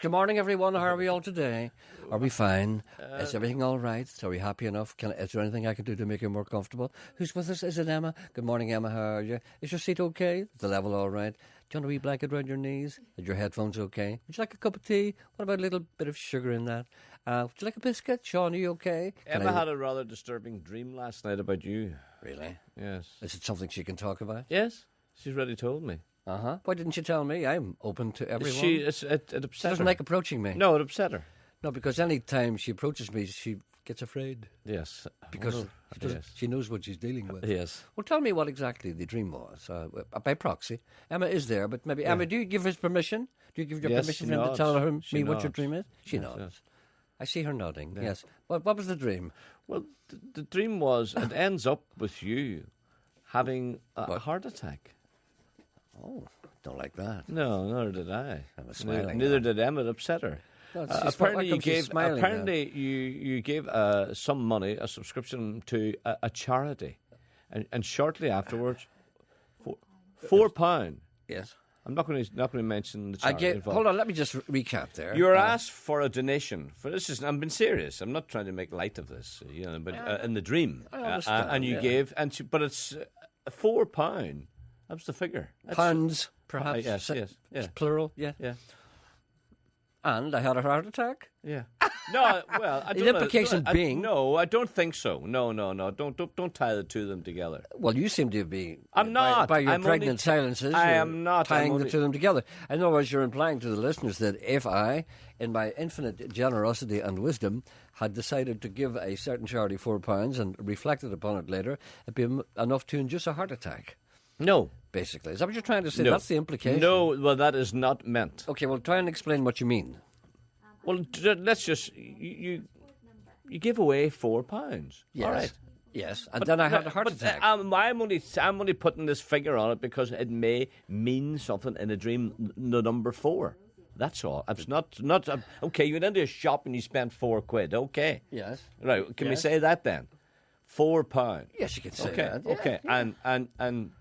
Good morning, everyone. How are we all today? Are we fine? Is everything all right? Are we happy enough? Is there anything I can do to make you more comfortable? Who's with us? Is it Emma? Good morning, Emma. How are you? Is your seat okay? Is the level all right? Do you want a wee blanket around your knees? Are your headphones okay? Would you like a cup of tea? What about a little bit of sugar in that? Would you like a biscuit? Sean, are you okay? Emma had a rather disturbing dream last night about you. Really? Yes. Is it something she can talk about? Yes. She's already told me. Uh-huh. Why didn't you tell me? I'm open to everyone. It upset She doesn't her. like approaching me. No, it upset her. No, because any time she approaches me, she gets afraid. Yes. Because she knows what she's dealing with. Yes. Well, tell me what exactly the dream was, by proxy. Emma is there, but maybe... Yeah. Emma, do you give us permission? Do you give your permission for him to tell me what your dream is? She nods. Yes. I see her nodding, yes. What was the dream? Well, the dream was, it ends up with you having a heart attack. Oh, don't like that. No, neither did I. I'm smiling. Neither did Emma. It upset her. No, apparently, you gave some money, a subscription to a charity, and shortly afterwards, £4. Yes. I'm not going to mention the charity. Hold on, let me just recap there. You were asked for a donation for this. I'm being serious. I'm not trying to make light of this, but in the dream, I understand, and you gave, but it's £4. That's the figure. Pounds, perhaps. Yes. Plural. Yeah. And I had a heart attack. Yeah. No, well, I don't. The implication being, no, I don't think so. No. Don't tie the two of them together. Well, you seem to be. I'm not. By your pregnant silences. I am not tying the two of them together. In other words, you're implying to the listeners that if I, in my infinite generosity and wisdom, had decided to give a certain charity £4 and reflected upon it later, it'd be enough to induce a heart attack. No. Basically. Is that what you're trying to say? No. That's the implication. No, well, that is not meant. Okay, well, try and explain what you mean. Well, let's just... You give away £4. Yes. All right. Yes, and then I had a heart attack. I'm only putting this figure on it because it may mean something in a dream, the number 4. That's all. It's not okay, you went into a shop and you spent £4. Okay. Yes. Right, can we say that then? £4. Yes, you can say that. Okay, yeah. And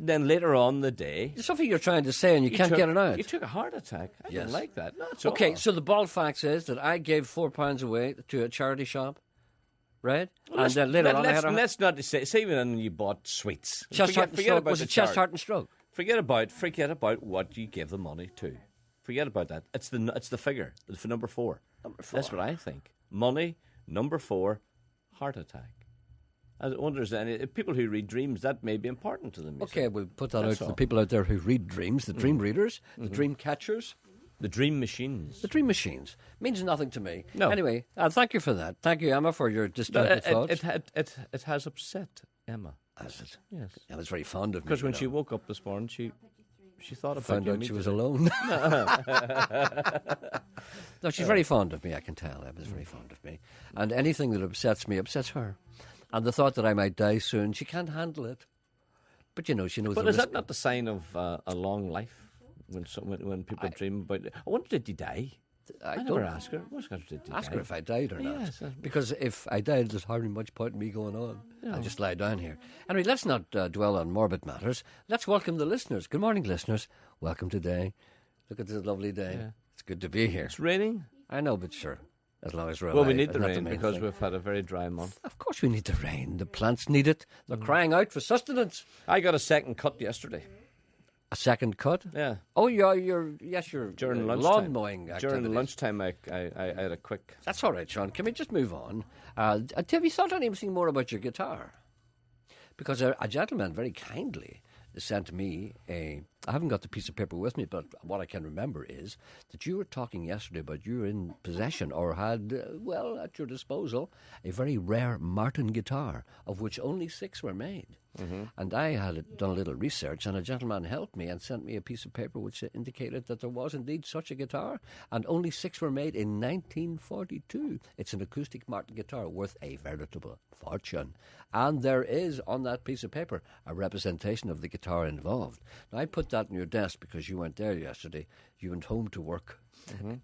then later on the day... There's something you're trying to say and you can't get it out. You took a heart attack. I don't like that. No, it's okay, all. so the bald fact is that I gave £4 away to a charity shop, right? Well, and then later on I had a... Let's not say when you bought sweets. Chest, heart and stroke. Was it chest, heart and stroke? Forget about what you give the money to. Forget about that. It's the figure. It's for number 4. Number 4. That's what I think. Money, number 4, heart attack. I wonder if any people who read dreams, that may be important to them. Okay, we'll put that out to the people out there who read dreams, the dream readers, the dream catchers. The dream machines. The dream machines. Means nothing to me. No. Anyway, thank you for that. Thank you, Emma, for your distracted thoughts. It has upset Emma. Has it? Yes. Emma's very fond of me. Because when she woke up this morning, she thought about found out she was alone. No, she's very fond of me, I can tell. Emma's very fond of me. And anything that upsets me upsets her. And the thought that I might die soon, she can't handle it. But, she knows But is that not the sign of a long life? When people dream about it. I wonder, did he die? I never ask her. Ask her if I died or not. Yes. Because if I died, there's hardly much point in me going on. Yeah. I'll just lie down here. Anyway, let's not dwell on morbid matters. Let's welcome the listeners. Good morning, listeners. Welcome today. Look at this lovely day. Yeah. It's good to be here. It's raining. I know, but sure. As long as we're alive. Well, we need the rain because we've had a very dry month. Of course we need the rain. The plants need it. They're crying out for sustenance. I got a second cut yesterday. A second cut? Yeah. Oh, you're during lunchtime. Lawn mowing activities. During lunchtime, I had a quick... That's all right, Sean. Can we just move on? Have you thought anything more about your guitar? Because a gentleman very kindly sent me I haven't got the piece of paper with me, but what I can remember is that you were talking yesterday about you were in possession or had, at your disposal, a very rare Martin guitar, of which only 6 were made. Mm-hmm. And I had done a little research, and a gentleman helped me and sent me a piece of paper which indicated that there was indeed such a guitar, and only 6 were made in 1942. It's an acoustic Martin guitar worth a veritable fortune. And there is, on that piece of paper, a representation of the guitar involved. Now, I put that on your desk because you weren't there yesterday. you went home to work.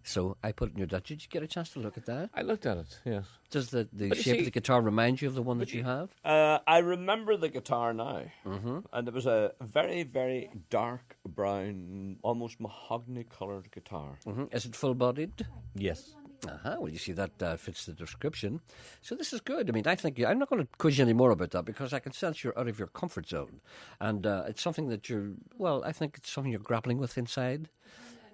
So I put it in your desk. Did you get a chance to look at that? I looked at it, yes. Does the you shape of see- the guitar remind you of the one that you have? I remember the guitar now. And it was a very, very dark brown, almost mahogany-coloured guitar. Is it full-bodied? Yes. Well, you see, that fits the description. So this is good. I mean, I think I'm not going to quiz you any more about that because I can sense you're out of your comfort zone. And it's something that I think it's something you're grappling with inside.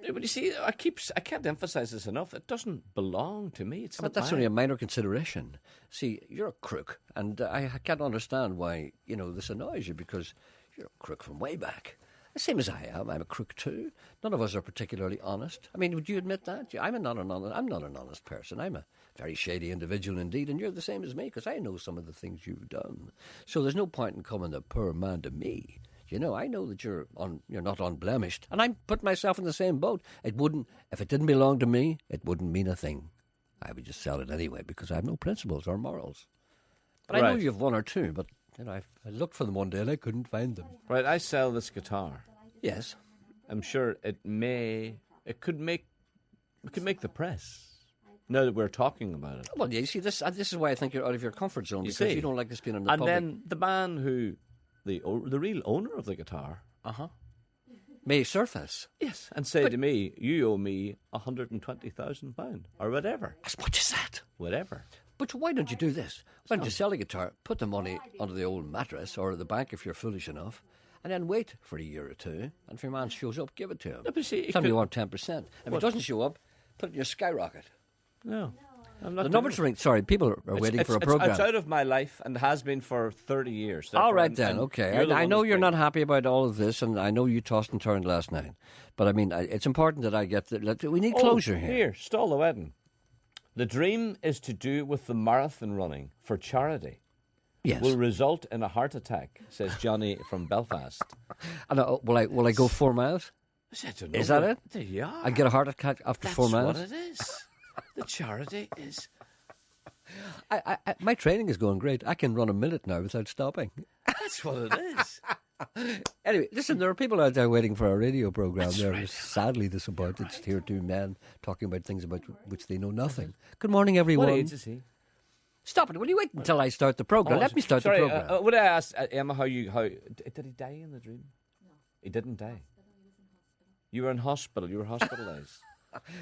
Yeah, but you see, I can't emphasise this enough. It doesn't belong to me. It's But not that's mine. only a minor consideration. See, you're a crook, and I can't understand why, this annoys you because you're a crook from way back. The same as I am. I'm a crook too. None of us are particularly honest. I mean, would you admit that? I'm not an honest person. I'm a very shady individual indeed, and you're the same as me because I know some of the things you've done. So there's no point in coming the poor man to me. I know that you're not unblemished, and I'm putting myself in the same boat. If it didn't belong to me, it wouldn't mean a thing. I would just sell it anyway because I have no principles or morals. But I know Right. you've one or two, but I looked for them one day and I couldn't find them. Right, I sell this guitar. Yes. I'm sure it could make the press. Now that we're talking about it. Well, you see, this is why I think you're out of your comfort zone because see. you don't like this being in the And public. then the man who, the real owner of the guitar, May surface. yes, and say to me, "You owe me £120,000 or whatever, As much as that. whatever." But why don't you do this? Why don't you sell a guitar, put the money under the old mattress or the bank if you're foolish enough, and then wait for a year or two, and if your man shows up, give it to him. No, but see, it Tell him could- you want 10%. If it doesn't show up, put it in your skyrocket. No, I'm not. The doing numbers it. ring. Sorry, people are waiting for a program. It's out of my life and has been for 30 years. All Therefore, right I'm- then, and okay. you're the I one know who's you're playing. not happy about all of this, and I know you tossed and turned last night. But I mean, it's important that I get we need closure here. Here, stall the wedding. The dream is to do with the marathon running for charity. Yes. Will result in a heart attack, says Johnny from Belfast. And will I go 4 miles? Is that it? There you are. I get a heart attack after That's 4 miles. what it is. The charity is. My training is going great. I can run a minute now without stopping. That's what it is. Anyway, listen, there are people out there waiting for a radio program. They're sadly disappointed to hear two men talking about things about which they know nothing. Good morning, everyone. What age is he? Stop it. Will you wait until I start the program? Let me start Sorry, the program. would I ask Emma how did he die in the dream? No, he didn't die. You were in hospital. You were hospitalised.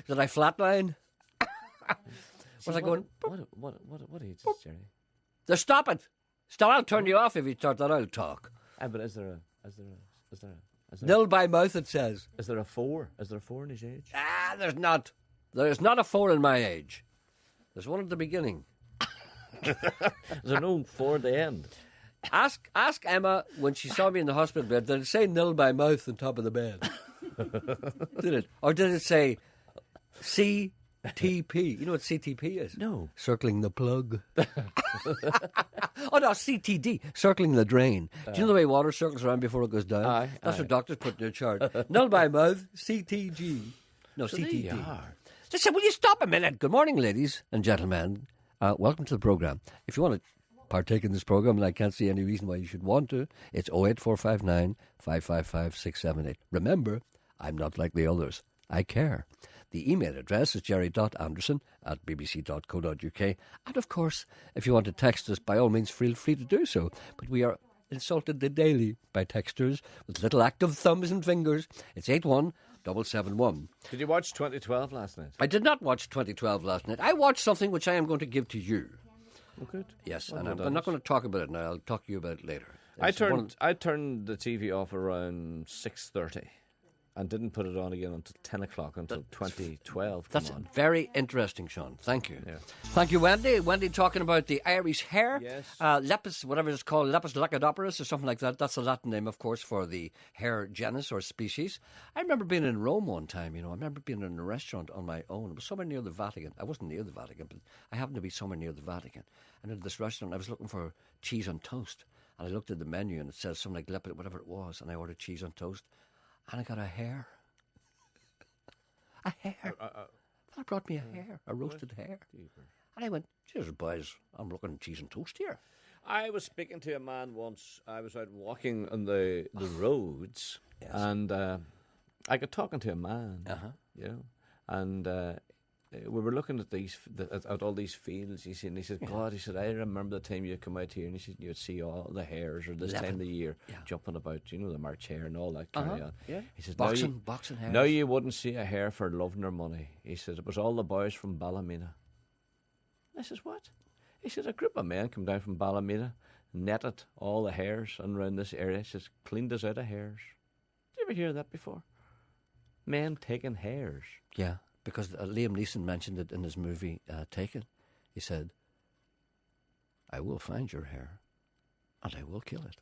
Did I flatline? Was I going? What age is Jerry? Just stop it. Stop. I'll turn you off if you start that. I'll talk. But is there Nil by mouth, it says. is there a 4? Is there a 4 in his age? There's not. There's not a 4 in my age. There's one at the beginning. Is there no 4 at the end? Ask Emma when she saw me in the hospital bed, did it say nil by mouth on top of the bed? Did it? Or did it say CTP? You know what CTP is? No. Circling the plug. Oh, no, CTD. Circling the drain. Do you know the way water circles around before it goes down? Aye, That's aye. what doctors put in their chart. Nil by mouth, CTG. No, So there CTD. you are. Listen, will you stop a minute? Good morning, ladies and gentlemen. Welcome to the programme. If you want to partake in this programme, and I can't see any reason why you should want to, it's 08459 555 678. Remember, I'm not like the others. I care. The email address is jerry.anderson@bbc.co.uk. And of course, if you want to text us, by all means, feel free to do so. But we are insulted daily by texters with little active thumbs and fingers. It's 81771. Did you watch 2012 last night? I did not watch 2012 last night. I watched something which I am going to give to you. Oh, good. Yes, Well, and well I'm done. not going to talk about it now. I'll talk to you about it later. I It's one of- turned the TV off around 6:30 and didn't put it on again until 10 o'clock until 2012. That's Come on. very interesting, Sean. Thank you. Yeah. Thank you, Wendy. Wendy talking about the Irish hare. Yes. Lepus, whatever it's called, Lepus lacadoporus or something like that. That's the Latin name, of course, for the hare genus or species. I remember being in Rome one time, I remember being in a restaurant on my own. It was somewhere near the Vatican. I wasn't near the Vatican, but I happened to be somewhere near the Vatican. And in this restaurant, I was looking for cheese on toast. And I looked at the menu and it says something like lepid, whatever it was. And I ordered cheese on toast. And I got a hare. A hare. Fella brought me a hare, a roasted hare. And I went, cheers, boys, I'm looking at cheese and toast here. I was speaking to a man once. I was out walking on the roads, and I got talking to a man, you know, and we were looking at at all these fields. He said, God, he said, I remember the time you come out here, and he said you'd see all the hares, or this time of the year, jumping about, you know, the March hare and all that carry on. Yeah. He said, boxing hares. Now you wouldn't see a hare for love nor money. He said it was all the boys from Ballymena. I says, what? He said a group of men come down from Ballymena, netted all the hares around this area. He says, cleaned us out of hares. Did you ever hear that before? Men taking hares. Yeah, because Liam Neeson mentioned it in his movie Taken. He said, I will find your hare and I will kill it.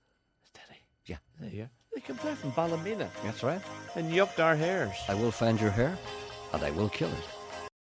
Steady. Yeah. There you are. They come down from Ballymena That's right. and yucked our hares. I will find your hare and I will kill it.